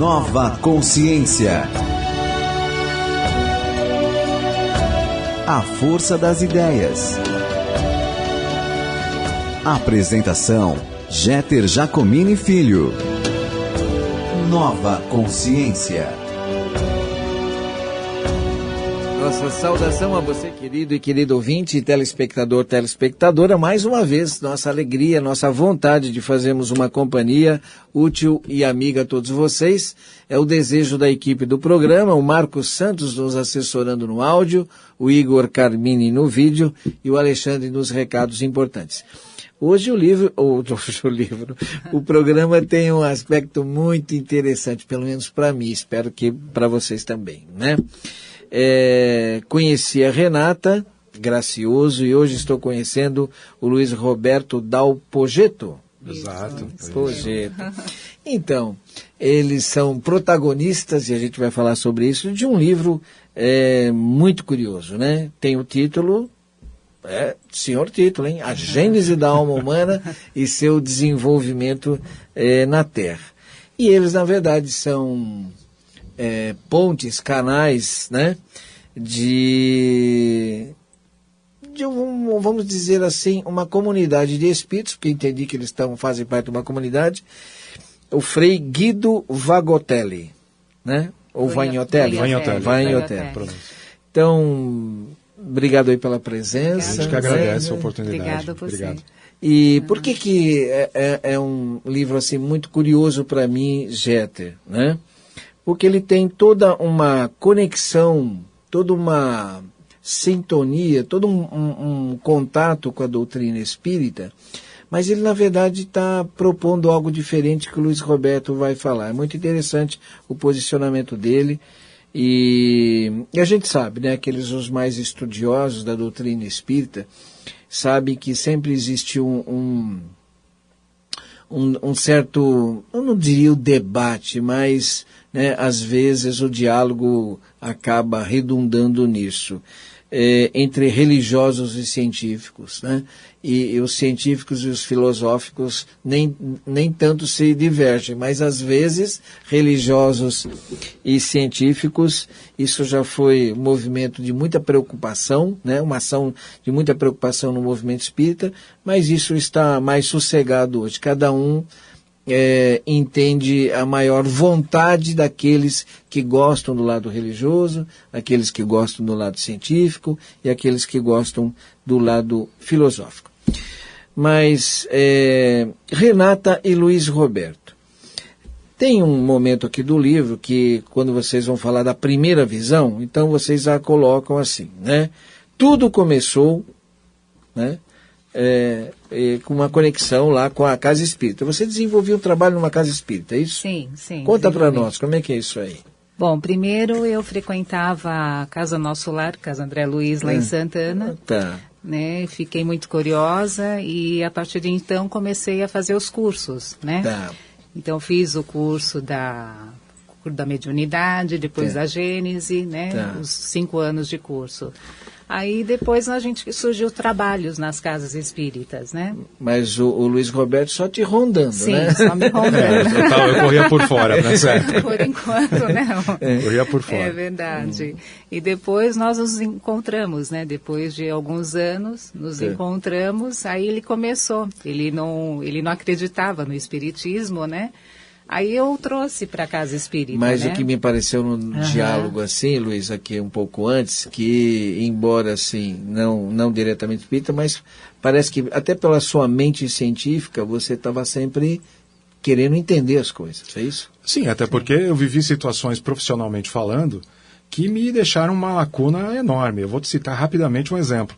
Nova Consciência. A força das ideias. Apresentação: Jeter Jacomini Filho. Nova Consciência. Nossa saudação a você, querido e querido ouvinte, telespectador, telespectadora. Mais uma vez, nossa alegria, nossa vontade de fazermos uma companhia útil e amiga a todos vocês. É o desejo da equipe do programa, o Marcos Santos nos assessorando no áudio, o Igor Carmini no vídeo e o Alexandre nos recados importantes. Hoje o programa tem um aspecto muito interessante, pelo menos para mim, espero que para vocês também, né? Conheci a Renata Gracioso e hoje estou conhecendo o Luiz Roberto Dal Pogetto. Exato. Pogetto. Então, eles são protagonistas, e a gente vai falar sobre isso, de um livro muito curioso, né? Tem o título, senhor título, hein? A Gênese da Alma Humana e seu desenvolvimimento na Terra. E eles, na verdade, são pontes, canais, né, vamos dizer assim, uma comunidade de espíritos, porque entendi que eles fazem parte de uma comunidade, o Frei Guido Vagotelli, né, ou Vagnottelli. Então, obrigado aí pela presença. A gente que agradece a oportunidade. Obrigado a você. Obrigado. E por que é um livro assim muito curioso para mim, Jeter, né? Porque ele tem toda uma conexão, toda uma sintonia, todo um contato com a doutrina espírita, mas ele, na verdade, está propondo algo diferente que o Luiz Roberto vai falar. É muito interessante o posicionamento dele, e a gente sabe, né, os mais estudiosos da doutrina espírita sabem que sempre existe um certo, eu não diria o debate, mas, né, às vezes o diálogo acaba redundando nisso, entre religiosos e científicos, né? E os científicos e os filosóficos nem tanto se divergem, mas às vezes religiosos e científicos, isso já foi um movimento de muita preocupação, né? Uma ação de muita preocupação no movimento espírita, mas isso está mais sossegado hoje. Cada um entende a maior vontade daqueles que gostam do lado religioso, aqueles que gostam do lado científico e aqueles que gostam do lado filosófico. Mas Renata e Luiz Roberto, tem um momento aqui do livro que, quando vocês vão falar da primeira visão, então vocês a colocam assim, né? Tudo começou, né, com uma conexão lá com a Casa Espírita. Você desenvolveu um trabalho numa Casa Espírita, é isso? Sim. Conta para nós, como é que é isso aí? Bom, primeiro eu frequentava a Casa Nosso Lar, Casa André Luiz, lá em Santana. Tá. Né? Fiquei muito curiosa e a partir de então comecei a fazer os cursos, né? Tá. Então fiz o curso da mediunidade, depois da Gênese, né? Tá. Os 5 anos de curso. Aí depois a gente surgiu trabalhos nas casas espíritas, né? Mas o Luiz Roberto só te rondando, sim, né? Só me rondando. Eu corria por fora, né? Certo. Por enquanto, não. Corria por fora. É verdade. E depois nós nos encontramos, né? Depois de alguns anos, nos encontramos, aí ele começou. Ele não acreditava no espiritismo, né? Aí eu trouxe para a Casa Espírita, Mas né? o que me pareceu no diálogo assim, Luiz, aqui um pouco antes, que embora assim, não diretamente espírita, mas parece que até pela sua mente científica, você estava sempre querendo entender as coisas, é isso? Sim, até porque eu vivi situações profissionalmente falando que me deixaram uma lacuna enorme. Eu vou te citar rapidamente um exemplo.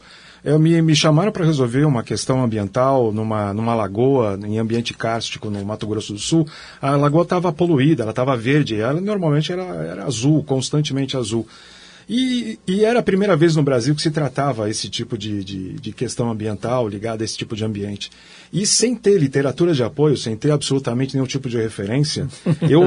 Me chamaram para resolver uma questão ambiental numa lagoa, em ambiente kárstico, no Mato Grosso do Sul. A lagoa estava poluída, ela estava verde, ela normalmente era azul, constantemente azul. E era a primeira vez no Brasil que se tratava esse tipo de questão ambiental ligada a esse tipo de ambiente. E sem ter literatura de apoio, sem ter absolutamente nenhum tipo de referência,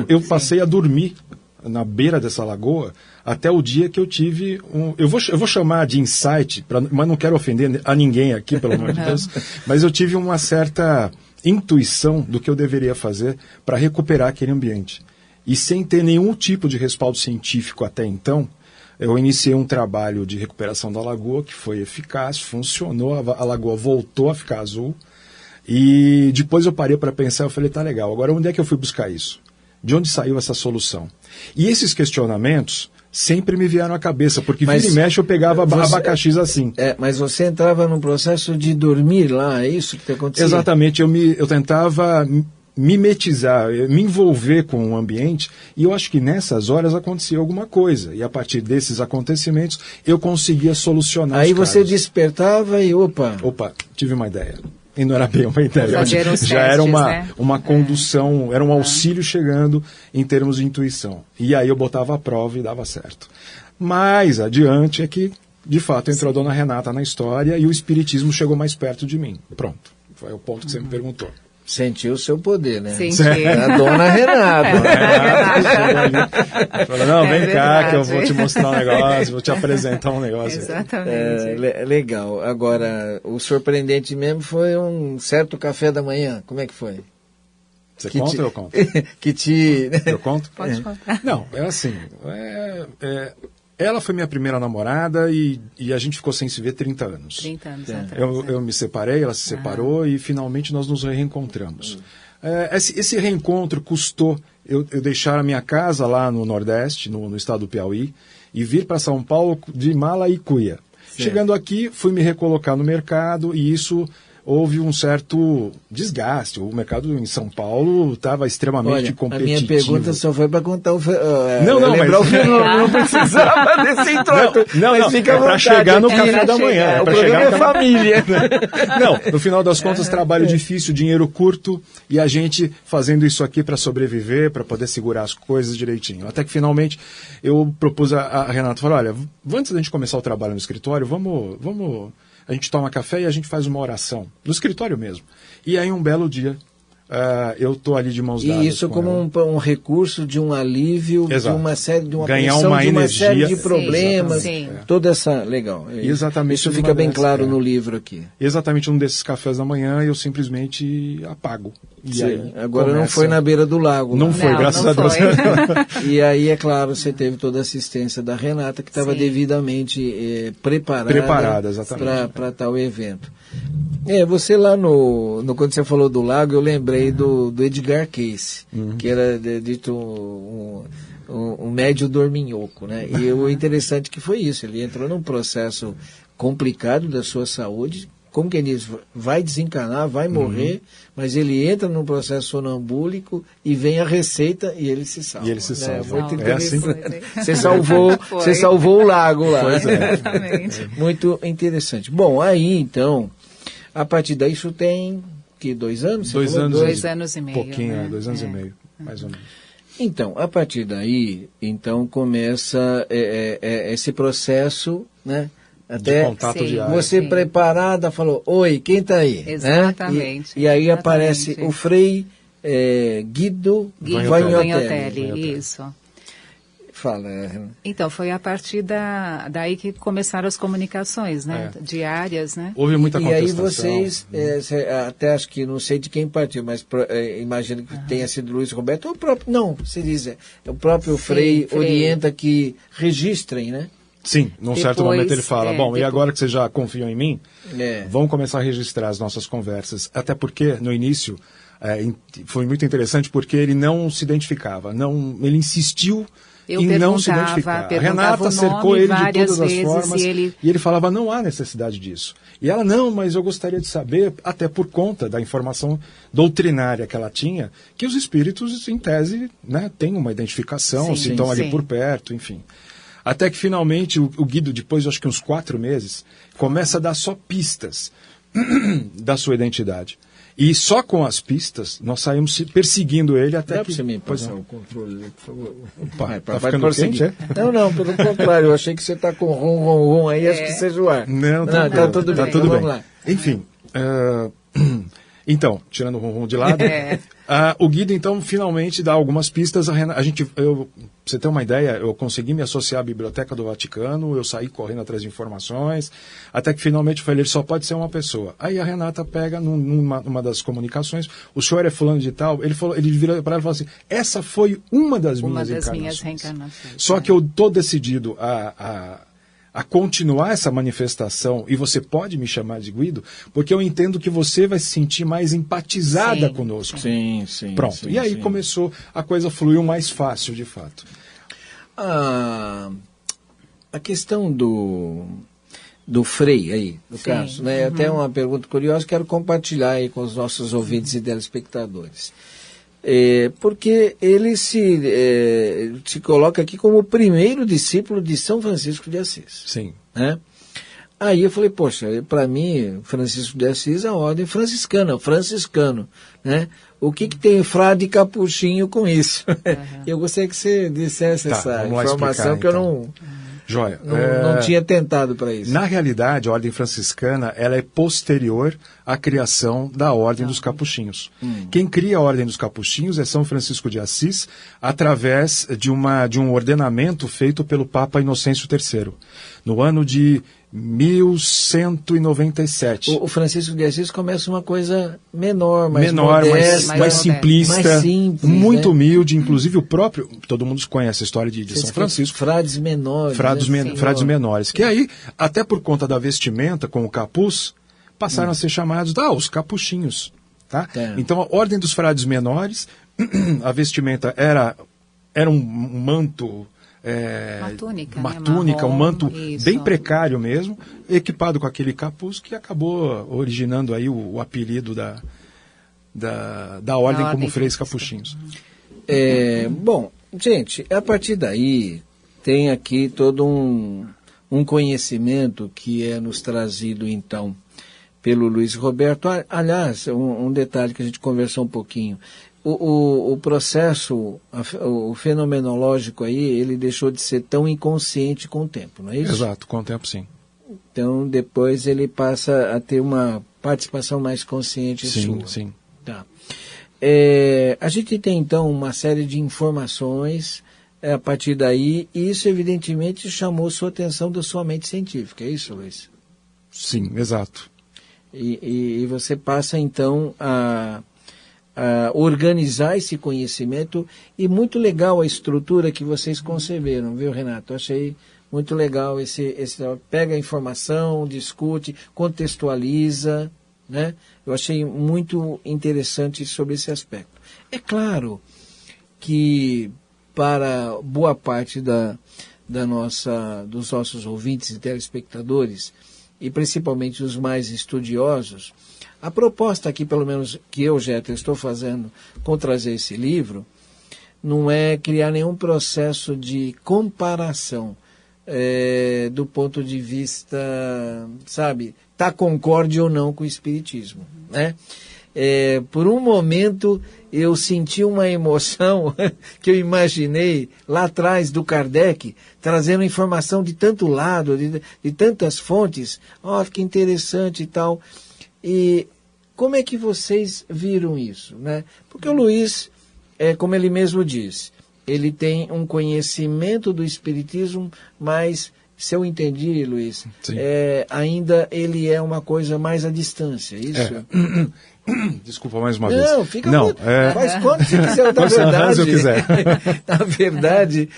eu passei a dormir na beira dessa lagoa até o dia que eu tive eu vou chamar de insight, mas não quero ofender a ninguém aqui, pelo amor de Deus, mas eu tive uma certa intuição do que eu deveria fazer para recuperar aquele ambiente. e sem ter nenhum tipo de respaldo científico até então, eu iniciei um trabalho de recuperação da lagoa que foi eficaz, funcionou, a lagoa voltou a ficar azul. E depois eu parei para pensar, eu falei, tá legal, agora onde é que eu fui buscar isso? De onde saiu essa solução? E esses questionamentos sempre me vieram à cabeça, porque vira e mexe eu pegava abacaxis assim. Mas você entrava num processo de dormir lá, é isso que acontecia? Exatamente, eu tentava mimetizar, me envolver com o ambiente, e eu acho que nessas horas acontecia alguma coisa, e a partir desses acontecimentos eu conseguia solucionar Aí os você casos. despertava e opa, tive uma ideia. E não era bem uma ideia, já era testes, uma condução, era um auxílio chegando em termos de intuição. E aí eu botava a prova e dava certo. Mais adiante é que, de fato, entrou a dona Renata na história e o espiritismo chegou mais perto de mim. Pronto, foi o ponto que você me perguntou. sentiu o seu poder, né? Senti. A dona Renata. Falou, não, vem cá que eu vou te mostrar um negócio, vou te apresentar um negócio. Exatamente. Legal. Agora, o surpreendente mesmo foi um certo café da manhã. Como é que foi? Você conta ou eu conto? Eu conto? Pode contar. Não, é assim. Ela foi minha primeira namorada e a gente ficou sem se ver 30 anos. 30 anos atrás. Eu me separei, ela se separou e finalmente nós nos reencontramos. Esse reencontro custou eu deixar a minha casa lá no Nordeste, no estado do Piauí, e vir para São Paulo de mala e cuia. Chegando aqui, fui me recolocar no mercado e isso... houve um certo desgaste. O mercado em São Paulo estava extremamente competitivo. A minha pergunta só foi para contar o... lembrar o fenômeno, não precisava desse introito. Não, fica à para vontade, chegar no aqui, café da manhã. O programa é família. Não, no final das contas, trabalho difícil, dinheiro curto, e a gente fazendo isso aqui para sobreviver, para poder segurar as coisas direitinho. Até que finalmente eu propus a Renata, falei, olha, antes da gente começar o trabalho no escritório, vamos a gente toma café e a gente faz uma oração, no escritório mesmo. E aí um belo dia, eu estou ali de mãos dadas. E isso como um recurso de um alívio, exato, de uma série de uma ganhar pressão, uma de uma energia, série de problemas, sim. Toda essa... Legal. Exatamente. Isso fica bem claro no livro aqui. Exatamente um desses cafés da manhã eu simplesmente apago. E aí agora não foi na beira do lago. Não foi, graças a Deus. E aí, é claro, você teve toda a assistência da Renata, que estava devidamente preparada para tal evento. Você lá quando você falou do lago, eu lembrei do Edgar Cayce, que era dito um médio dorminhoco, né? E o interessante que foi isso, ele entrou num processo complicado da sua saúde, como quem diz, vai desencanar, vai morrer, mas ele entra num processo sonambúlico e vem a receita e ele se salva. E ele se salva. Muito assim. Você salvou o lago lá. Pois Exatamente. Muito interessante. Bom, aí então, a partir daí isso tem 2 anos? 2 anos. 2 anos e meio. Pouquinho, né? 2 anos e meio, mais ou menos. Então, a partir daí, então começa esse processo, né? Até de contato diário. Você preparada falou, oi, quem está aí? Exatamente. Né? E aí aparece o Frei Guido Vagniotelli. Isso. Fala. Então, foi a partir daí que começaram as comunicações, né? Diárias, né? Houve muita contestação. E aí vocês, até acho que não sei de quem partiu, mas imagino que tenha sido Luiz Roberto, ou o próprio, não, se diz, o próprio Frei orienta que registrem, né? Sim, num certo momento ele fala, e agora que vocês já confiam em mim, vamos começar a registrar as nossas conversas. Até porque, no início, foi muito interessante porque ele não se identificava, ele insistiu em não se identificar. A Renata cercou ele de todas as formas e ele falava, não há necessidade disso. E ela, não, mas eu gostaria de saber, até por conta da informação doutrinária que ela tinha, que os espíritos, em tese, né, têm uma identificação, se estão ali por perto, enfim. Até que finalmente o Guido, depois de acho que uns 4 meses, começa a dar só pistas da sua identidade. E só com as pistas nós saímos perseguindo ele até que... Você me passar o controle, por favor. Opa, tá ficando quente, é? Não, pelo contrário, eu achei que você está com rum, aí acho que seja o ar. Não, tá tudo bem. Tá tudo bem. Vamos lá. Enfim, Então, tirando o rum de lado, o Guido, então, finalmente dá algumas pistas. Pra você ter uma ideia, eu consegui me associar à Biblioteca do Vaticano, eu saí correndo atrás de informações, até que finalmente eu falei, ele só pode ser uma pessoa. Aí a Renata pega numa das comunicações, o senhor é fulano de tal, ele vira para ela e fala assim, essa foi uma das minhas reencarnações. Só que eu estou decidido a continuar essa manifestação, e você pode me chamar de Guido, porque eu entendo que você vai se sentir mais empatizada conosco. Sim. Pronto. Sim, e aí começou, a coisa fluiu mais fácil, de fato. A questão do Frei aí, no caso, né? Até uma pergunta curiosa, quero compartilhar aí com os nossos ouvintes e telespectadores. Porque ele se coloca aqui como o primeiro discípulo de São Francisco de Assis. Sim. Né? Aí eu falei, poxa, para mim, Francisco de Assis é a ordem franciscano. Né? O que tem frade capuchinho com isso? Eu gostaria que você dissesse essa informação que eu não... Joia. Não tinha tentado para isso. Na realidade, a Ordem Franciscana ela é posterior à criação da Ordem dos Capuchinhos. Quem cria a Ordem dos Capuchinhos é São Francisco de Assis, através de um ordenamento feito pelo Papa Inocêncio III, no ano de 1197. O Francisco de Assis começa uma coisa menor, modesta, mais simplista, mais simples, muito humilde, inclusive o próprio, todo mundo conhece a história de São Francisco. Frades menores. Frades menores, que aí, até por conta da vestimenta com o capuz, passaram a ser chamados os capuchinhos. Tá? Então a ordem dos frades menores, a vestimenta era um manto... uma túnica, um manto bem precário mesmo, equipado com aquele capuz que acabou originando aí o apelido da ordem como Freis Capuchinhos. Bom, gente, a partir daí tem aqui todo um conhecimento que é nos trazido então pelo Luiz Roberto. Aliás, um detalhe que a gente conversou um pouquinho. O processo, o fenomenológico aí, ele deixou de ser tão inconsciente com o tempo, não é isso? Exato, com o tempo sim. Então, depois ele passa a ter uma participação mais consciente sua. Sim. Tá. A gente tem, então, uma série de informações a partir daí, e isso, evidentemente, chamou sua atenção da sua mente científica, é isso, Luiz? Sim, exato. E você passa, então, a organizar esse conhecimento, e muito legal a estrutura que vocês conceberam, viu, Renato? Eu achei muito legal esse pega a informação, discute, contextualiza, né? Eu achei muito interessante sobre esse aspecto. É claro que para boa parte dos nossos ouvintes e telespectadores, e principalmente os mais estudiosos, a proposta aqui, pelo menos que eu, Jeter, estou fazendo com trazer esse livro, não é criar nenhum processo de comparação do ponto de vista, sabe, tá concorde ou não com o Espiritismo, né? Por um momento eu senti uma emoção que eu imaginei lá atrás do Kardec, trazendo informação de tanto lado, de tantas fontes. Que interessante e tal. E como é que vocês viram isso, né? Porque o Luiz, como ele mesmo diz, ele tem um conhecimento do Espiritismo, mas, se eu entendi, Luiz, ainda ele é uma coisa mais à distância, isso? Desculpa mais uma vez. Não, fica faz quanto você quiser, na verdade. Eu quiser. Na verdade,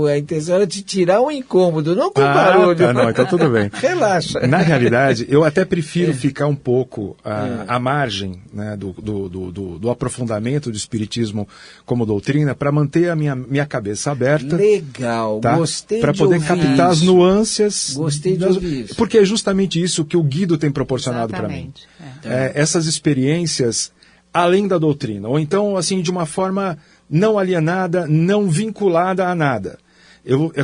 a intenção era te tirar um incômodo, não com barulho. Não, então tudo bem. Relaxa. Na realidade, eu até prefiro ficar um pouco à margem, né, do aprofundamento do Espiritismo como doutrina, para manter a minha cabeça aberta. Legal, tá? Gostei para poder captar as nuances. Gostei de ouvir isso. Porque é justamente isso que o Guido tem proporcionado para mim. Essas experiências além da doutrina, ou então assim de uma forma não alienada, não vinculada a nada.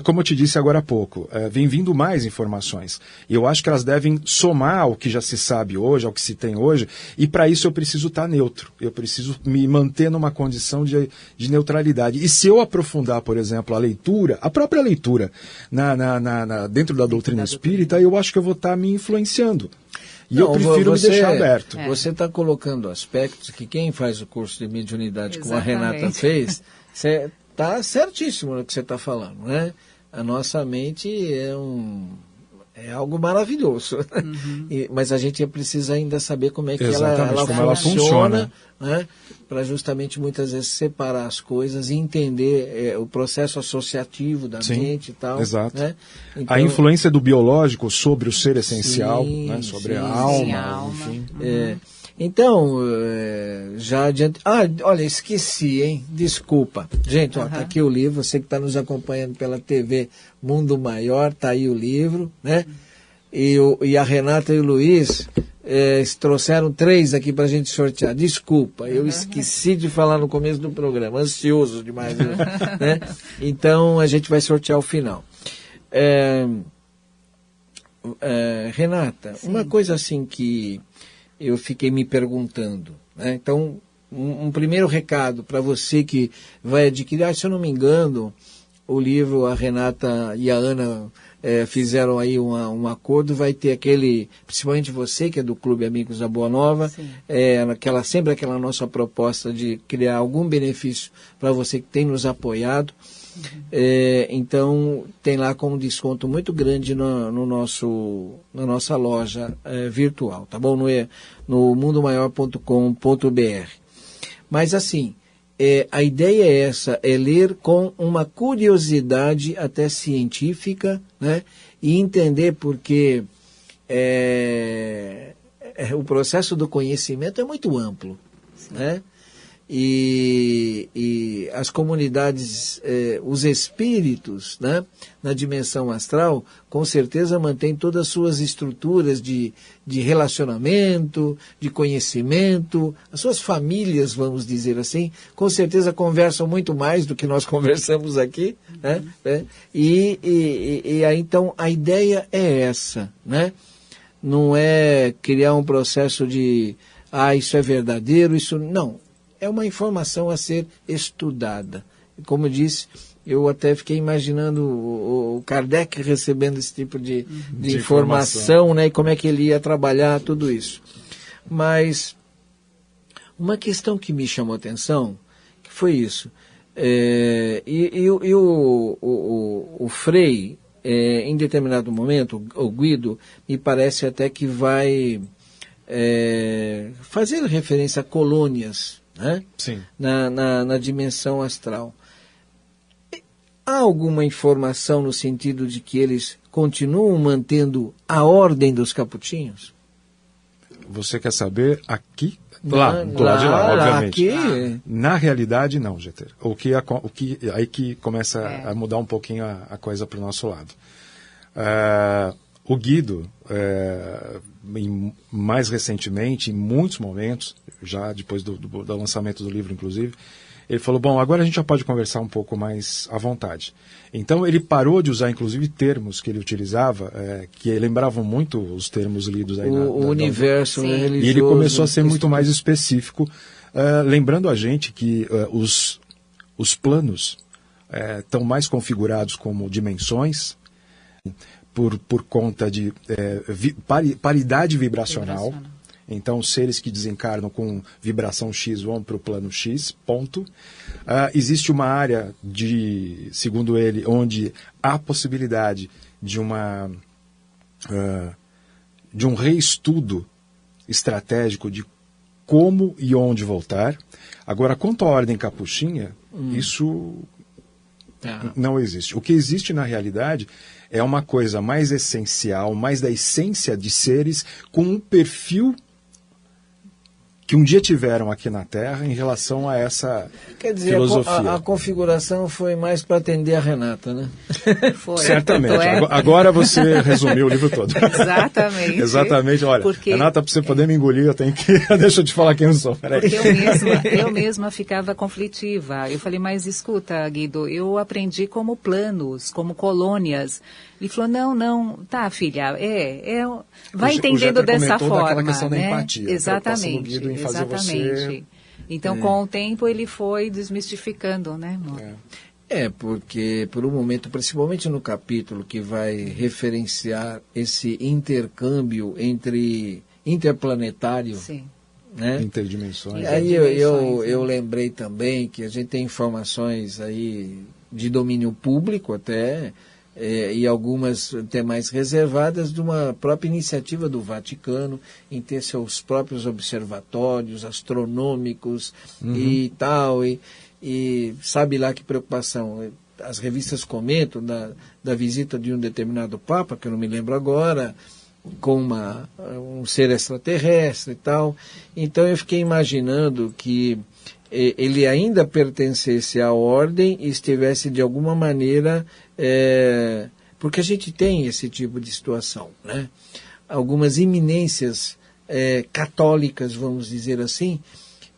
Como eu te disse agora há pouco, vem vindo mais informações, e eu acho que elas devem somar ao que já se sabe hoje, ao que se tem hoje, e para isso eu preciso estar neutro, eu preciso me manter numa condição de neutralidade. E se eu aprofundar, por exemplo, a própria leitura dentro da doutrina espírita, eu acho que eu vou estar me influenciando. E eu prefiro me deixar aberto. Você está colocando aspectos que quem faz o curso de mediunidade, como a Exatamente. Renata fez, está certíssimo no que você está falando, né? A nossa mente é algo maravilhoso, mas a gente precisa ainda saber como é que ela funciona, né? Para justamente muitas vezes separar as coisas e entender o processo associativo da mente e tal. Exato. Né? Então, a influência do biológico sobre o ser essencial, né? Sobre a alma, enfim. Então, já adiante... olha, esqueci, hein? Desculpa. Gente, tá aqui o livro, você que está nos acompanhando pela TV Mundo Maior, tá aí o livro, né? E a Renata e o Luiz trouxeram 3 aqui para a gente sortear. Desculpa, eu esqueci de falar no começo do programa, ansioso demais, né? Então, a gente vai sortear ao final. Renata, uma coisa assim que eu fiquei me perguntando, né? Então, um primeiro recado para você que vai adquirir, se eu não me engano, o livro, a Renata e a Ana fizeram aí um acordo, vai ter aquele, principalmente você que é do Clube Amigos da Boa Nova, sempre aquela nossa proposta de criar algum benefício para você que tem nos apoiado. Então tem lá com um desconto muito grande na nossa loja virtual, tá bom? No mundomaior.com.br. Mas assim, a ideia é essa, é ler com uma curiosidade até científica, né? E entender porque o processo do conhecimento é muito amplo, né? E as comunidades, os espíritos, né, na dimensão astral, com certeza mantêm todas as suas estruturas de relacionamento, de conhecimento, as suas famílias, vamos dizer assim, com certeza conversam muito mais do que nós conversamos aqui, né? E aí, então, a ideia é essa, né? Não é criar um processo de, isso é verdadeiro, isso não. É uma informação a ser estudada. Como eu disse, eu até fiquei imaginando o Kardec recebendo esse tipo de informação, né? E como é que ele ia trabalhar tudo isso. Mas uma questão que me chamou a atenção, que foi isso. O Frei, em determinado momento, o Guido, me parece até que vai fazer referência a colônias, né? Sim. Na dimensão astral. Há alguma informação no sentido de que eles continuam mantendo a ordem dos capuchinhos? Você quer saber aqui? Do lado de lá, obviamente. Aqui... Na realidade, não, Jeter. Aí que começa a mudar um pouquinho a coisa para o nosso lado. O Guido, mais recentemente, em muitos momentos, já depois do lançamento do livro, inclusive, ele falou, bom, agora a gente já pode conversar um pouco mais à vontade. Então ele parou de usar, inclusive, termos que ele utilizava, que lembravam muito os termos lidos aí o universo religioso. E ele começou a ser muito mais específico, lembrando a gente que os planos estão mais configurados como dimensões, por conta de paridade vibracional. Então, seres que desencarnam com vibração X vão para o plano X, ponto. Existe uma área, segundo ele, onde há possibilidade de um reestudo estratégico de como e onde voltar. Agora, quanto à ordem capuchinha, isso não existe. O que existe na realidade é uma coisa mais essencial, mais da essência de seres com um perfil que um dia tiveram aqui na Terra em relação a essa filosofia. A configuração foi mais para atender a Renata, né? Foi. Certamente. Agora você resumiu o livro todo. Exatamente. Exatamente. Olha, Renata, para você poder me engolir, eu tenho que... Deixa eu te falar quem eu sou. Peraí. Porque eu mesma ficava conflitiva. Eu falei, mas escuta, Guido, eu aprendi como planos, como colônias. Ele falou, não, tá, filha, vai entendendo dessa forma. Daquela questão da né? empatia. Exatamente, Você... Então, com o tempo, ele foi desmistificando, né? Porque por um momento, principalmente no capítulo que vai referenciar esse intercâmbio entre interplanetário. Sim. Né? Interdimensões. Aí eu lembrei também que a gente tem informações aí de domínio público até, e algumas até mais reservadas, de uma própria iniciativa do Vaticano em ter seus próprios observatórios astronômicos e tal, e sabe lá que preocupação. As revistas comentam da visita de um determinado Papa, que eu não me lembro agora, com um ser extraterrestre e tal. Então eu fiquei imaginando que ele ainda pertencesse à ordem e estivesse de alguma maneira... porque a gente tem esse tipo de situação, né? Algumas iminências católicas, vamos dizer assim,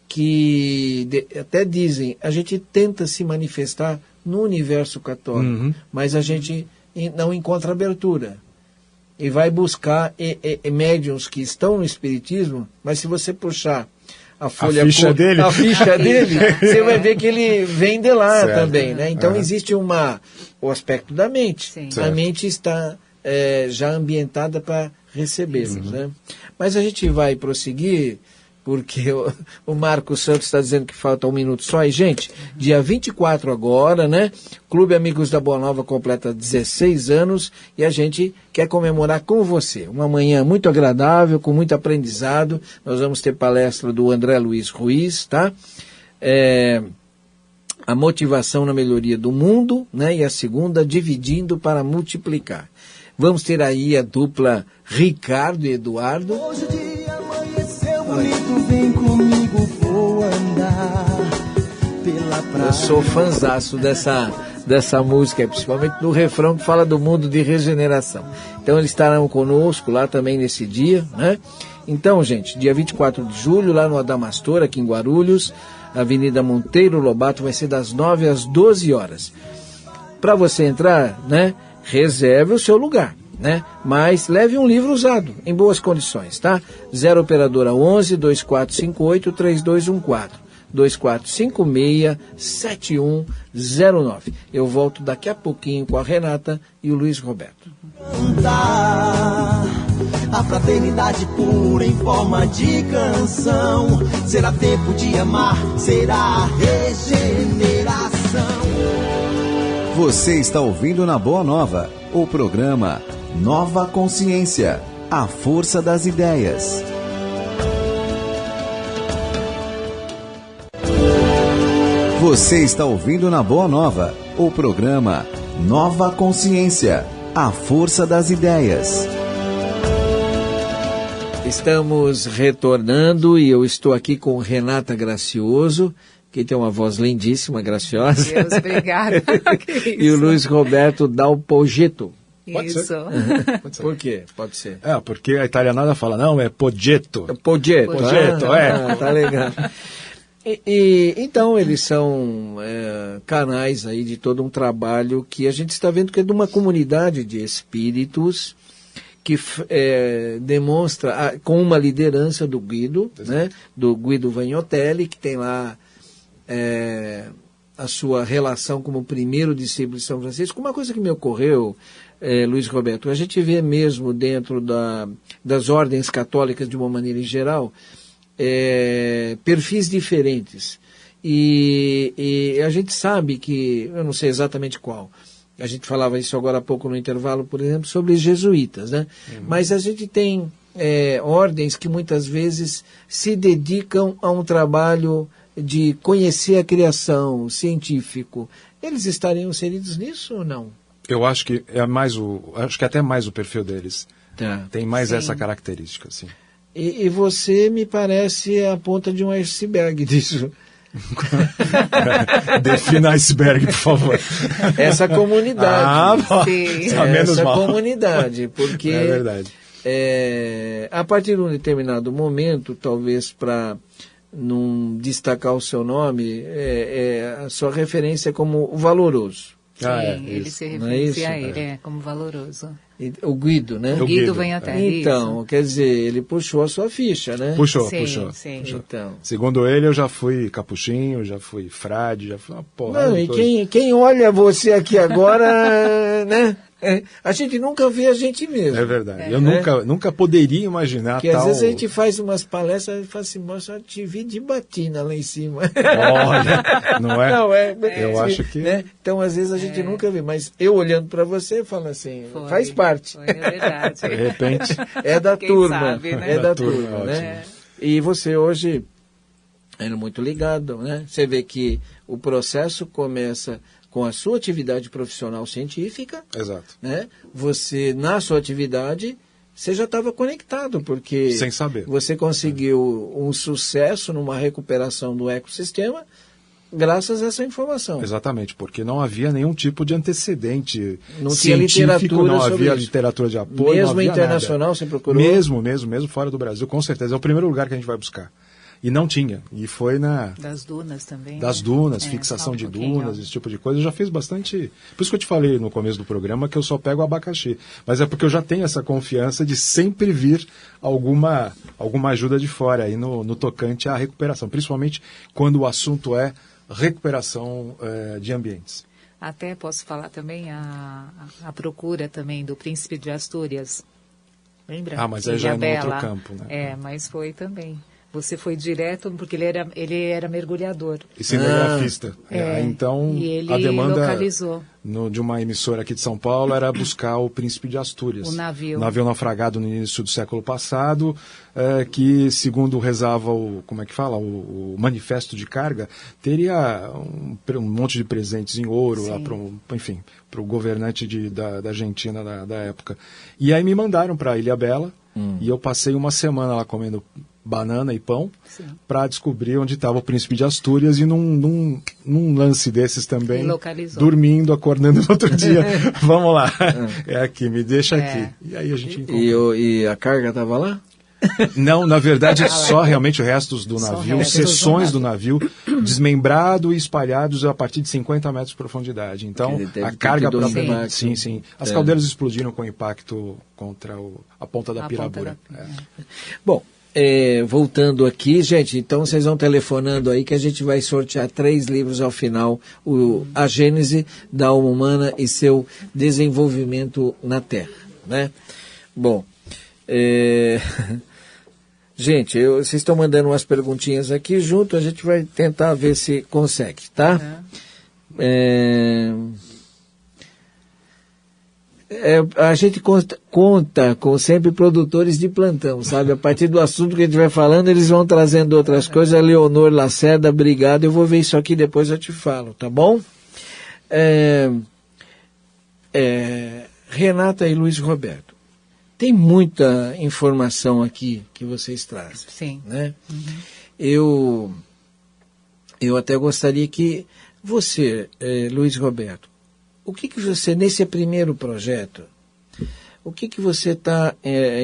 que até dizem, a gente tenta se manifestar no universo católico, mas a gente não encontra abertura. E vai buscar médiuns que estão no espiritismo, mas se você puxar a ficha dele, você vai ver que ele vem de lá também, né? Então existe o aspecto da mente. Sim. A mente está já ambientada para recebê-los, né? Mas a gente vai prosseguir, porque o Marcos Santos está dizendo que falta 1 minuto só. E, gente, dia 24 agora, né? Clube Amigos da Boa Nova completa 16 anos e a gente quer comemorar com você. Uma manhã muito agradável, com muito aprendizado. Nós vamos ter palestra do André Luiz Ruiz, tá? A motivação na melhoria do mundo, né? E a segunda, dividindo para multiplicar. Vamos ter aí a dupla Ricardo e Eduardo. Hoje o dia amanheceu bonito, vem comigo, vou andar pela praia. Eu sou fãzaço dessa música, principalmente do refrão que fala do mundo de regeneração. Então eles estarão conosco lá também nesse dia, né? Então, gente, dia 24 de julho, lá no Adamastor, aqui em Guarulhos, Avenida Monteiro Lobato, vai ser das 9 às 12 horas. Para você entrar, né, reserve o seu lugar, né? Mas leve um livro usado, em boas condições, tá? 0 operadora 11 2458 3214. 2456-7109. Eu volto daqui a pouquinho com a Renata e o Luiz Roberto. A fraternidade pura em forma de canção. Será tempo de amar, será regeneração. Você está ouvindo na Boa Nova, o programa Nova Consciência, a força das ideias. Você está ouvindo na Boa Nova, o programa Nova Consciência, a força das ideias. Estamos retornando e eu estou aqui com Renata Gracioso, que tem uma voz lindíssima, graciosa. Deus, obrigada. E o Luiz Roberto Dalpogetto. Pode Isso. ser. Por quê? Pode ser. Porque a italianada fala, não, é Poggetto. Poggetto, é. Tá legal. Então, eles são canais aí de todo um trabalho que a gente está vendo que é de uma comunidade de espíritos que demonstra, com uma liderança do Guido, né, do Guido Vagnotelli, que tem lá a sua relação como primeiro discípulo de São Francisco. Uma coisa que me ocorreu, Luiz Roberto, a gente vê mesmo dentro das ordens católicas de uma maneira em geral, perfis diferentes e a gente sabe que, eu não sei exatamente qual, a gente falava isso agora há pouco no intervalo, por exemplo, sobre os jesuítas, né? Mas a gente tem ordens que muitas vezes se dedicam a um trabalho de conhecer a criação científico. Eles estariam inseridos nisso ou não? Eu acho que acho que até mais o perfil deles. Tá. Tem mais Sim. essa característica, sim. E você me parece a ponta de um iceberg disso. Defina iceberg, por favor. Essa comunidade. Sim. Menos Essa mal. comunidade, porque É verdade. A partir de um determinado momento, talvez para não destacar o seu nome, a sua referência é como valoroso. Sim, ele isso. se Não é isso? referencia a ele como valoroso. O Guido, né? O Guido. Guido vem até Então, quer dizer, ele puxou a sua ficha, né? Puxou. Sim. Então. Segundo ele, eu já fui capuchinho, já fui frade, já fui uma porrada. Não, e quem olha você aqui agora, né? A gente nunca vê a gente mesmo. É verdade. Eu nunca poderia imaginar Porque tal... às vezes a gente faz umas palestras e fala assim, moça, eu te vi de batina lá em cima. Olha, não é? Não, Eu acho que... Né? Então, às vezes a gente nunca vê, mas eu olhando para você, falo assim, faz parte. É verdade. De repente... É da Quem turma. sabe, né? É da turma, né? ótimo. E você hoje é muito ligado, né? Você vê que o processo começa com a sua atividade profissional científica, Exato. né? Você, na sua atividade, você já estava conectado, porque Sem saber. você conseguiu um sucesso numa recuperação do ecossistema graças a essa informação. Exatamente, porque não havia nenhum tipo de antecedente Não tinha científico, literatura não sobre havia isso. literatura de apoio, Mesmo não havia internacional, nada. você procurou? Mesmo fora do Brasil, com certeza. É o primeiro lugar que a gente vai buscar. E não tinha. E foi Das dunas também. das né? dunas, fixação fala de um pouquinho. dunas, esse tipo de coisa. Eu já fiz bastante... Por isso que eu te falei no começo do programa que eu só pego abacaxi. Mas é porque eu já tenho essa confiança de sempre vir alguma ajuda de fora aí no tocante à recuperação. Principalmente quando o assunto é recuperação de ambientes. Até posso falar também a procura também do Príncipe de Astúrias. Lembra? Ah, mas aí já é no Ilhabela. outro campo, né? É, mas foi também. Você foi direto, porque ele era mergulhador. E cinegrafista. Então, e ele a demanda localizou. de uma emissora aqui de São Paulo era buscar o Príncipe de Astúrias. O navio. Um navio naufragado no início do século passado, que, segundo rezava o manifesto de carga, teria um monte de presentes em ouro, lá para o governante da Argentina da época. E aí me mandaram para Ilhabela, e eu passei uma semana lá comendo banana e pão para descobrir onde estava o Príncipe de Astúrias e num lance desses também, dormindo, acordando no outro dia. Vamos lá, é aqui, me deixa aqui. E aí a gente encontrou. E a carga estava lá? Não, na verdade, só realmente os restos do navio, seções do navio, desmembrado e espalhados a partir de 50 metros de profundidade. Então, a carga propriamente... Sim. As caldeiras explodiram com impacto contra a ponta da pirabura. Bom, voltando aqui, gente, então vocês vão telefonando aí que a gente vai sortear 3 livros ao final, A Gênese da Alma Humana e seu desenvolvimento na Terra, né? Bom, gente, vocês estão mandando umas perguntinhas aqui junto, a gente vai tentar ver se consegue, tá? A gente conta com sempre produtores de plantão, sabe? A partir do assunto que a gente vai falando, eles vão trazendo outras coisas. Leonor Lacerda, obrigado. Eu vou ver isso aqui, depois eu te falo, tá bom? Renata e Luiz Roberto, tem muita informação aqui que vocês trazem. Sim. Né? Eu até gostaria que você, Luiz Roberto, o que você, nesse primeiro projeto, o que você está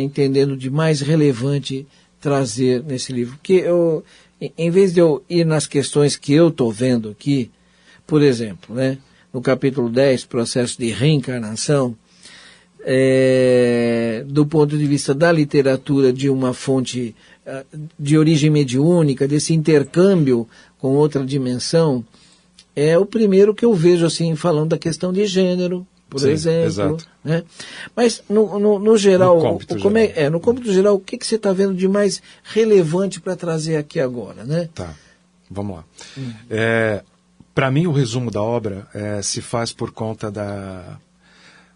entendendo de mais relevante trazer nesse livro? Porque em vez de eu ir nas questões que eu estou vendo aqui, por exemplo, né, no capítulo 10, processo de reencarnação, do ponto de vista da literatura, de uma fonte de origem mediúnica, desse intercâmbio com outra dimensão, é o primeiro que eu vejo assim falando da questão de gênero, por exemplo. Exato. Né? Mas no geral, no cômputo geral, o que você está vendo de mais relevante para trazer aqui agora, né? Tá, vamos lá. Para mim, o resumo da obra se faz por conta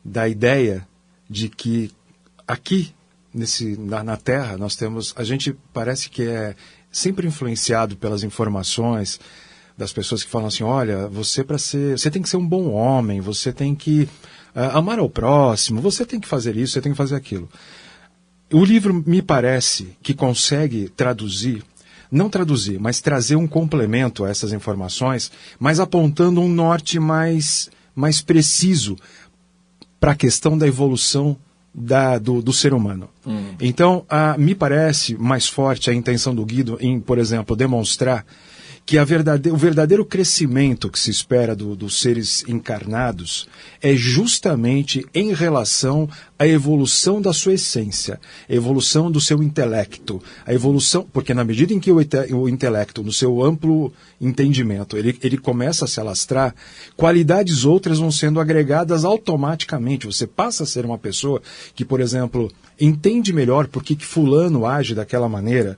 da ideia de que aqui na Terra nós temos, a gente parece que é sempre influenciado pelas informações das pessoas que falam assim, olha, você tem que ser um bom homem, você tem que amar ao próximo, você tem que fazer isso, você tem que fazer aquilo. O livro me parece que consegue não traduzir, mas trazer um complemento a essas informações, mas apontando um norte mais preciso para a questão da evolução do ser humano. Então, me parece mais forte a intenção do Guido em, por exemplo, demonstrar que o verdadeiro crescimento que se espera dos seres encarnados é justamente em relação à evolução da sua essência, a evolução do seu intelecto, a evolução, porque na medida em que o intelecto, no seu amplo entendimento, ele começa a se alastrar, qualidades outras vão sendo agregadas automaticamente. Você passa a ser uma pessoa que, por exemplo, entende melhor por que fulano age daquela maneira,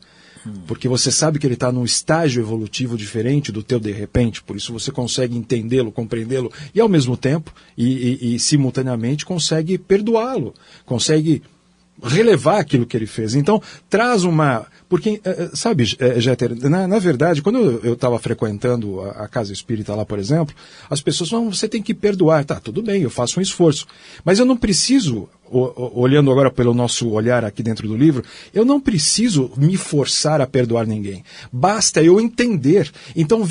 porque você sabe que ele está num estágio evolutivo diferente do teu de repente, por isso você consegue entendê-lo, compreendê-lo, e ao mesmo tempo, e simultaneamente, consegue perdoá-lo, consegue relevar aquilo que ele fez. Então, traz uma... Porque, sabe, Jeter, na verdade, quando eu estava frequentando a casa espírita lá, por exemplo, as pessoas falam, você tem que perdoar. Tá, tudo bem, eu faço um esforço. Mas eu não preciso, olhando agora pelo nosso olhar aqui dentro do livro, eu não preciso me forçar a perdoar ninguém. Basta eu entender. Então,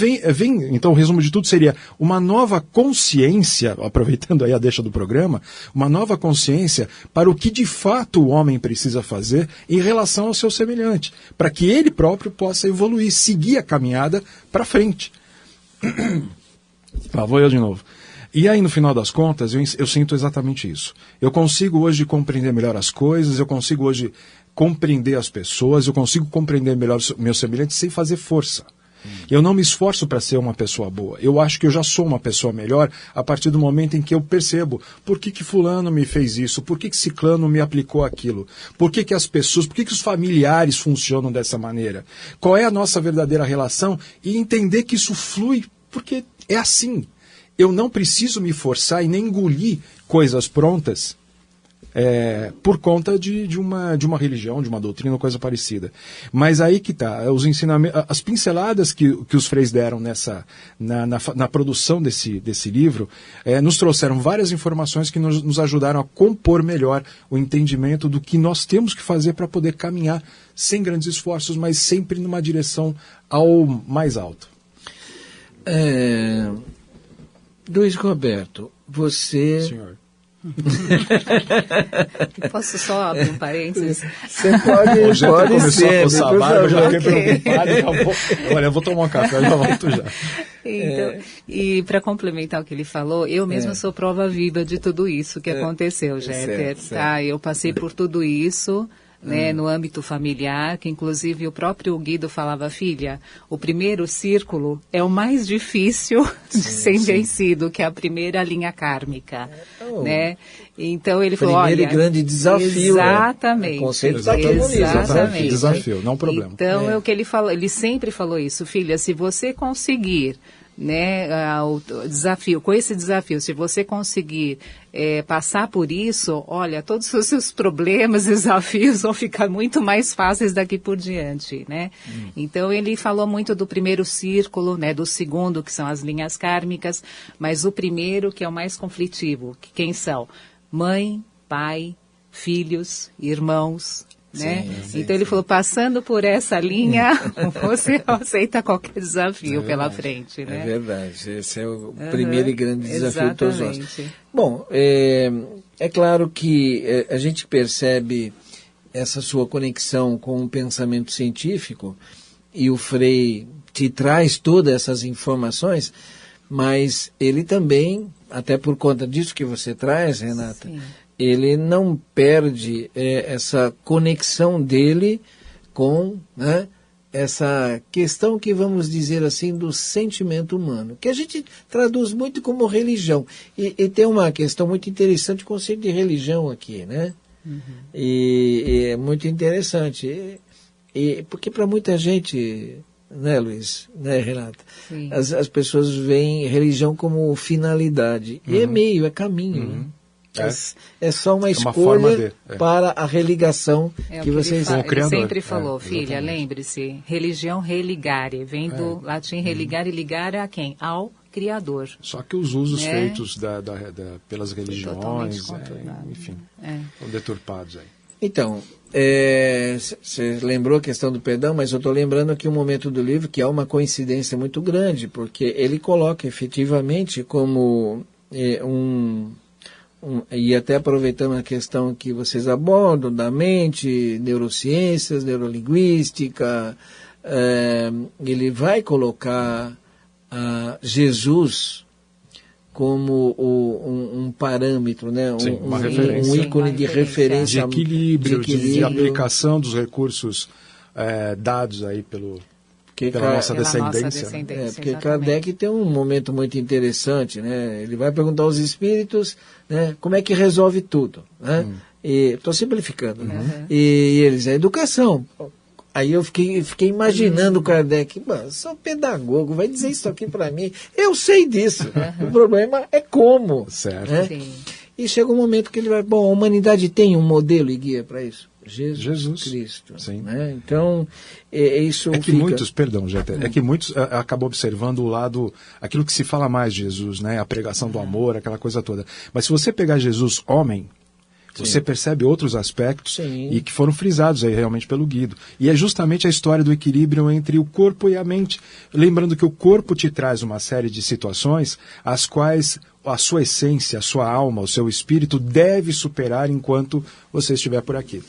então o resumo de tudo seria uma nova consciência, aproveitando aí a deixa do programa, uma nova consciência para o que de fato o homem precisa fazer em relação ao seu semelhante, para que ele próprio possa evoluir, seguir a caminhada para frente. Lá vou eu de novo. E aí, no final das contas, eu sinto exatamente isso. Eu consigo hoje compreender melhor as coisas, eu consigo hoje compreender as pessoas, eu consigo compreender melhor o meu semelhante sem fazer força. Eu não me esforço para ser uma pessoa boa. Eu acho que eu já sou uma pessoa melhor a partir do momento em que eu percebo por que fulano me fez isso, por que ciclano me aplicou aquilo, por que as pessoas, por que os familiares funcionam dessa maneira, qual é a nossa verdadeira relação, e entender que isso flui porque é assim. Eu não preciso me forçar e nem engolir coisas prontas por conta de uma religião, de uma doutrina ou coisa parecida. Mas aí que está, os ensinamentos, as pinceladas que os freis deram na produção desse livro, nos trouxeram várias informações que nos ajudaram a compor melhor o entendimento do que nós temos que fazer para poder caminhar sem grandes esforços, mas sempre numa direção ao mais alto. Luiz Roberto, você... Senhor. Posso só abrir um parênteses? Você pode ser. A coçar a barba, já fiquei preocupado. Olha, eu vou tomar um café, já volto já. Então, e para complementar o que ele falou, eu mesma sou prova viva de tudo isso que aconteceu, Jeter. Tá? Eu passei por tudo isso, né, no âmbito familiar, que inclusive o próprio Guido falava, filha, o primeiro círculo é o mais difícil de ser vencido, que é a primeira linha kármica, né? Então ele falou, olha... Primeiro e grande desafio. Exatamente. O conceito está exatamente. Desafio, não problema. Então é o que ele falou, ele sempre falou isso, filha, se você conseguir, né, o desafio, com esse desafio, se você conseguir passar por isso, olha, todos os seus problemas, desafios vão ficar muito mais fáceis daqui por diante, né? Então ele falou muito do primeiro círculo, né, do segundo, que são as linhas kármicas, mas o primeiro, que é o mais conflitivo, que quem são? Mãe, pai, filhos, irmãos, né? Então ele falou, passando por essa linha, você aceita qualquer desafio pela frente, né? É verdade, esse é o primeiro e grande desafio de todos nós. Bom, é claro que a gente percebe essa sua conexão com o pensamento científico, e o Frei te traz todas essas informações, mas ele também, até por conta disso que você traz, Renata, ele não perde essa conexão dele com, né, essa questão que vamos dizer assim do sentimento humano, que a gente traduz muito como religião. E tem uma questão muito interessante, o conceito de religião aqui, né? E é muito interessante. Porque para muita gente, né, Luiz, né, Renata? As pessoas veem religião como finalidade. E é meio, é caminho, né? É só uma escolha para a religação que vocês vão criando. Ele sempre falou, filha, lembre-se, religião religare, vem do latim religare, ligar a quem? Ao Criador. Só que os usos feitos pelas religiões, enfim, são deturpados aí. Então, você lembrou a questão do perdão, mas eu estou lembrando aqui um momento do livro que há uma coincidência muito grande, porque ele coloca efetivamente como e até aproveitando a questão que vocês abordam da mente, neurociências, neurolinguística, ele vai colocar Jesus como um parâmetro, né? Sim, uma referência. Um ícone de referência. De equilíbrio, de aplicação dos recursos dados aí pela nossa descendência. Porque exatamente. Kardec tem um momento muito interessante, né? Ele vai perguntar aos espíritos, né, como é que resolve tudo, né? Estou simplificando, né? E eles, a educação. Aí eu fiquei imaginando o Kardec, sou pedagogo, vai dizer isso aqui para mim. Eu sei disso. O problema é como. Certo. Né? Sim. E chega um momento que ele vai, a humanidade tem um modelo e guia para isso. Jesus Cristo. Sim. Né? Então, isso que muitos, perdão, Jeter, é que muitos acabam observando o lado, aquilo que se fala mais de Jesus, né? A pregação do amor, aquela coisa toda. Mas se você pegar Jesus homem, você percebe outros aspectos e que foram frisados aí realmente pelo Guido. E é justamente a história do equilíbrio entre o corpo e a mente. Lembrando que o corpo te traz uma série de situações as quais a sua essência, a sua alma, o seu espírito deve superar enquanto você estiver por aqui.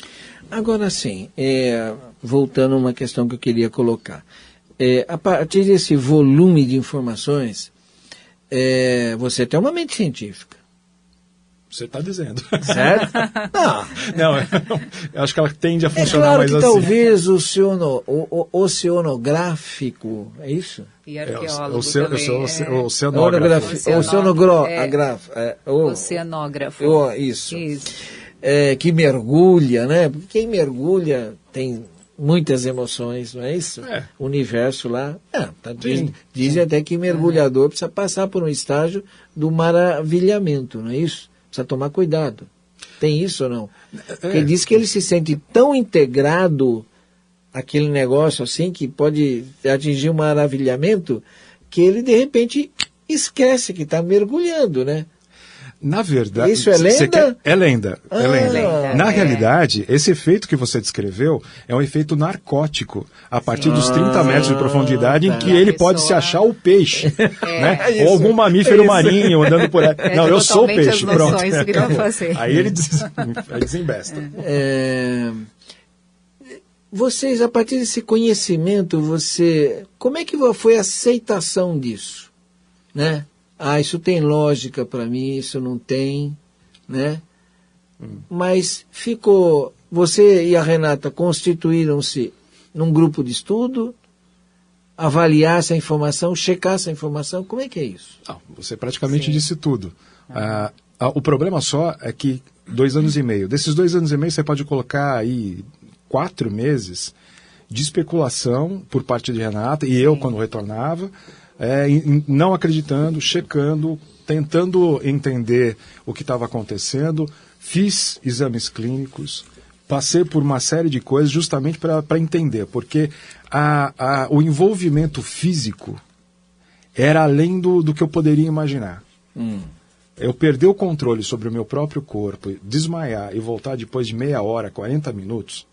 Agora sim, voltando a uma questão que eu queria colocar. A partir desse volume de informações, você tem uma mente científica. Você está dizendo. Certo? Não, eu acho que ela tende a funcionar mais que assim. Talvez o oceanográfico, é isso? E arqueólogo oceanógrafo. Isso. Que mergulha, né? Porque quem mergulha tem muitas emoções, não é isso? O universo lá. Dizem até que mergulhador precisa passar por um estágio do maravilhamento, não é isso? Precisa tomar cuidado. Tem isso ou não? Porque ele diz que ele se sente tão integrado àquele negócio assim, que pode atingir um maravilhamento, que ele de repente esquece que está mergulhando, né? Na verdade... Isso é lenda? É lenda. Na realidade, esse efeito que você descreveu é um efeito narcótico, a partir dos 30 metros de profundidade, em que ele pode se achar o peixe, né? Ou algum mamífero marinho andando por aí. Não, eu sou o peixe, pronto. Aí ele desembesta. Vocês, a partir desse conhecimento, como é que foi a aceitação disso? Né? Isso tem lógica para mim, isso não tem, né? Mas você e a Renata constituíram-se num grupo de estudo, avaliar essa informação, checar essa informação, como é que é isso? Você praticamente disse tudo. O problema só é que 2 anos e meio, desses 2 anos e meio você pode colocar aí 4 meses de especulação por parte de Renata, e eu quando retornava, não acreditando, checando, tentando entender o que estava acontecendo, fiz exames clínicos, passei por uma série de coisas justamente para entender, porque o envolvimento físico era além do que eu poderia imaginar. Eu perder o controle sobre o meu próprio corpo, desmaiar e voltar depois de meia hora, 40 minutos,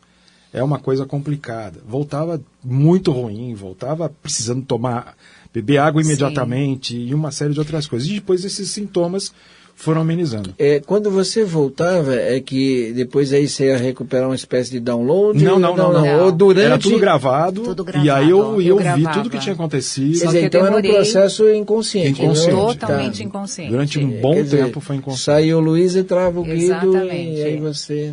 é uma coisa complicada. Voltava muito ruim, voltava precisando beber água imediatamente e uma série de outras coisas. E depois esses sintomas foram amenizando. Quando você voltava, que depois aí você ia recuperar uma espécie de download? Não. Ou durante... Era tudo gravado, e aí eu vi tudo que tinha acontecido. Quer dizer, então era um processo inconsciente. Totalmente inconsciente. Durante um bom tempo foi inconsciente. Saiu o Luiz e trava o Guido, e aí você...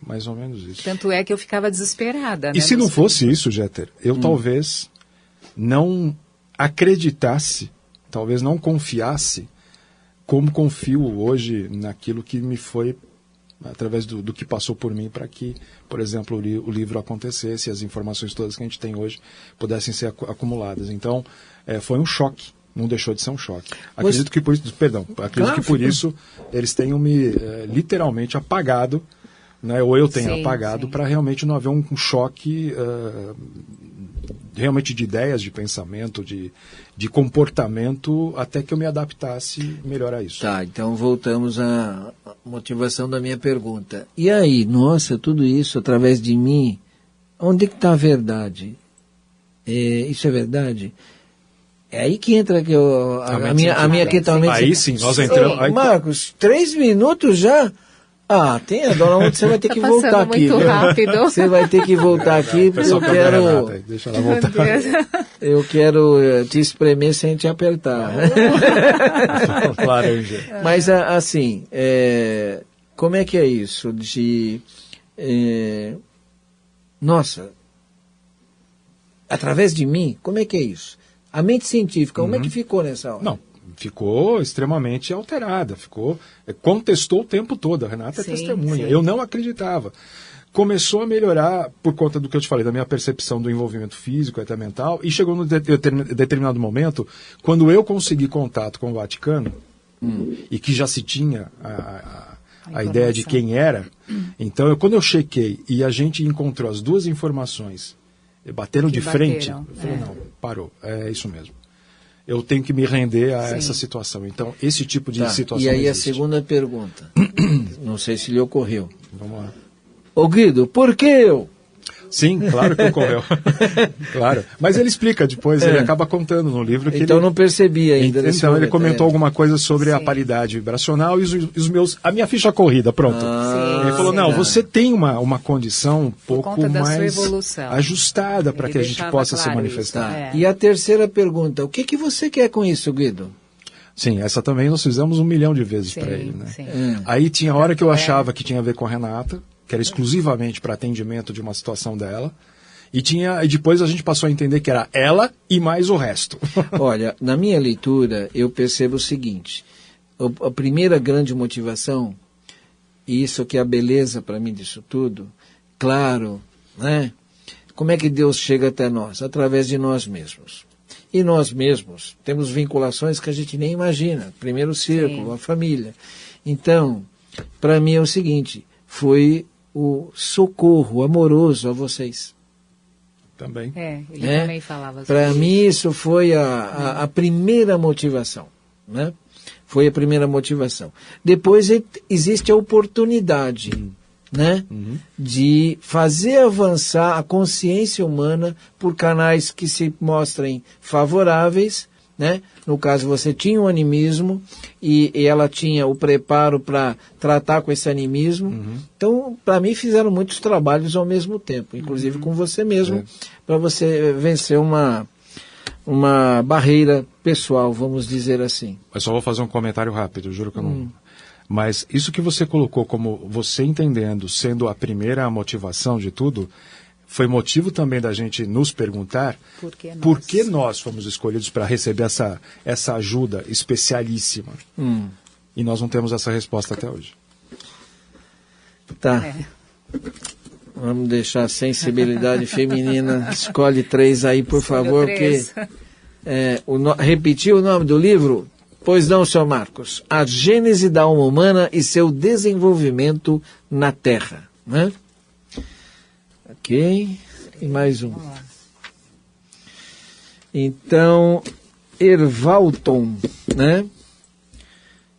Mais ou menos isso. Tanto é que eu ficava desesperada. E se não fosse isso, Jeter, eu talvez não acreditasse, talvez não confiasse, como confio hoje naquilo que me foi, através do que passou por mim, para que, por exemplo, o livro acontecesse e as informações todas que a gente tem hoje pudessem ser acumuladas. Então, foi um choque, não deixou de ser um choque. Acredito que por isso, por isso eles tenham me literalmente apagado, né, ou eu tenho apagado, para realmente não haver um choque realmente de ideias, de pensamento, de comportamento, até que eu me adaptasse melhor a isso. Então voltamos à motivação da minha pergunta. E aí, tudo isso através de mim, onde é que está a verdade? Isso é verdade? É aí que entra a minha questão. Aí sim, nós entramos... Marcos, 3 minutos já? Ah, tem, dona Ruth, você vai ter que voltar aqui. Muito rápido. Você vai ter que voltar aqui, porque eu quero... Deixa ela voltar. Eu quero te espremer sem te apertar. Laranja. Mas, assim, como é que é isso nossa, através de mim, como é que é isso? A mente científica, como é que ficou nessa hora? Não, ficou extremamente alterada, contestou o tempo todo, a Renata é testemunha, eu não acreditava. Começou a melhorar por conta do que eu te falei, da minha percepção do envolvimento físico e até mental, e chegou num determinado momento, quando eu consegui contato com o Vaticano, e que já se tinha a ideia de quem era, então quando eu chequei e a gente encontrou as duas informações, bateram de frente, eu falei, não, parou, é isso mesmo. Eu tenho que me render a essa situação. Então, esse tipo de situação E aí existe. a segunda pergunta, não sei se lhe ocorreu. Vamos lá. Ô Guido, por que eu? Sim, claro que ocorreu. Claro. Mas ele explica depois, ele acaba contando no livro que então ele... não percebi ainda. Então ele comentou alguma coisa sobre a paridade vibracional e a minha ficha corrida, pronto. Ele falou, não, você tem uma condição um pouco mais ajustada para que a gente possa se manifestar. E a terceira pergunta, o que você quer com isso, Guido? Sim, essa também nós fizemos 1 milhão de vezes para ele. Né? Aí tinha hora que eu achava que tinha a ver com a Renata, que era exclusivamente para atendimento de uma situação dela, e depois a gente passou a entender que era ela e mais o resto. Olha, na minha leitura, eu percebo o seguinte, a primeira grande motivação, e isso que é a beleza para mim disso tudo, claro, né? Como é que Deus chega até nós? Através de nós mesmos. E nós mesmos temos vinculações que a gente nem imagina. Primeiro círculo, a família. Então, para mim é o seguinte, foi o socorro amoroso a vocês. Também. Ele também falava sobre Para mim isso foi a primeira motivação, né? Foi a primeira motivação. Depois existe a oportunidade, né? De fazer avançar a consciência humana por canais que se mostrem favoráveis, né? No caso, você tinha um animismo e ela tinha o preparo para tratar com esse animismo. Então, para mim, fizeram muitos trabalhos ao mesmo tempo, inclusive com você mesmo, para você vencer uma barreira pessoal, vamos dizer assim. Eu só vou fazer um comentário rápido, juro que eu não... Mas isso que você colocou como você entendendo, sendo a primeira motivação de tudo... Foi motivo também da gente nos perguntar por que nós fomos escolhidos para receber essa ajuda especialíssima. E nós não temos essa resposta até hoje. Tá. Vamos deixar a sensibilidade feminina. Escolhe 3 aí, por favor. Repetir o nome do livro? Pois não, senhor Marcos. A Gênese da Alma Humana e seu Desenvolvimento na Terra. Né? Ok, e mais um. Então, Ervalton, né?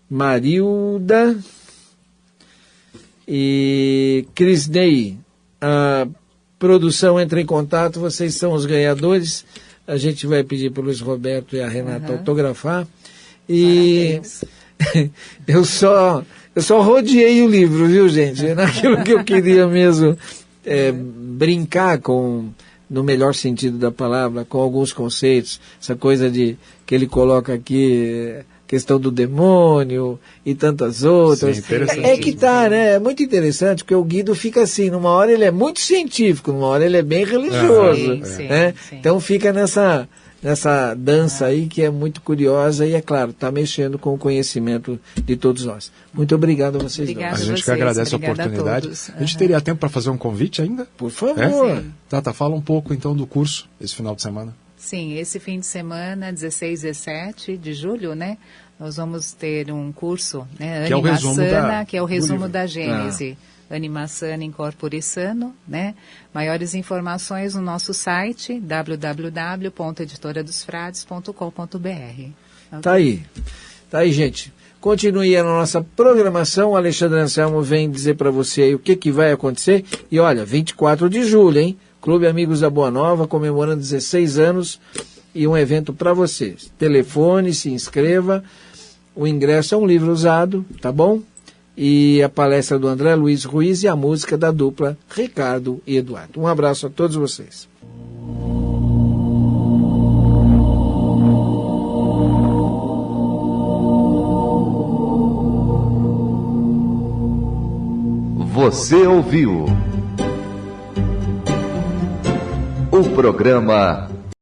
Marilda e Crisney. A produção entra em contato, vocês são os ganhadores. A gente vai pedir para o Luiz Roberto e a Renata autografar. E eu só rodeei o livro, viu, gente? Naquilo que eu queria mesmo... brincar com, no melhor sentido da palavra, com alguns conceitos, essa coisa que ele coloca aqui, questão do demônio e tantas outras. Sim, que tá, né? É muito interessante, porque o Guido fica assim, numa hora ele é muito científico, numa hora ele é bem religioso, né? Então fica nessa dança aí que é muito curiosa e, é claro, está mexendo com o conhecimento de todos nós. Muito obrigado a vocês dois. A gente que agradece a oportunidade. A gente teria tempo para fazer um convite ainda? Por favor. Tata, fala um pouco então do curso, esse final de semana. Sim, esse fim de semana, 16 e 17 de julho, né? Nós vamos ter um curso, né? Que é o resumo da Gênese. Anima Sana Incorpore Sano, né? Maiores informações no nosso site www.editoradosfrades.com.br. Tá aí, gente. Continue a nossa programação. O Alexandre Anselmo vem dizer para você aí o que vai acontecer. E olha, 24 de julho, hein? Clube Amigos da Boa Nova, comemorando 16 anos e um evento para vocês. Telefone, se inscreva. O ingresso é um livro usado, tá bom? e a palestra do André Luiz Ruiz e a música da dupla Ricardo e Eduardo. Um abraço a todos vocês. Você ouviu o programa